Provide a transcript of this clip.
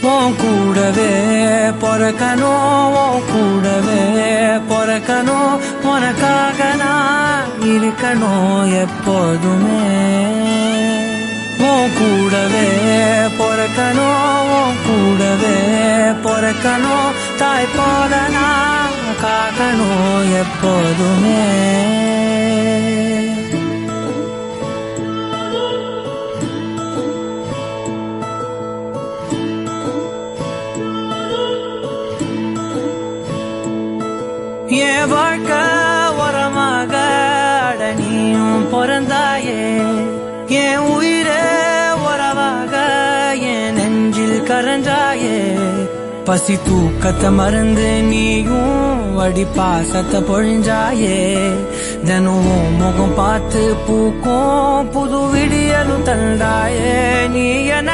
உன் கூடவே பொறக்கணும், உன் கூடவே பொறக்கணும், உனக்காக நான் இருக்கணும் எப்போதுமே. உன் கூடவே பொறக்கணும், உன் கூடவே பொறக்கணும், தாய் போல நான் காக்கணும் எப்போதுமே. என் வாழ்க்கை உரமாக அடனியும் பிறந்தாயே, என் உயிரே உறவாக என் நெஞ்சில் கரஞ்சாயே. பசி தூக்கத்தை மறந்து நீயும் அடி பாசத்தை பொழிஞ்சாயே. தினம் முகம் பார்த்து பூக்கும் புது விடியலும் தந்தாயே. நீ என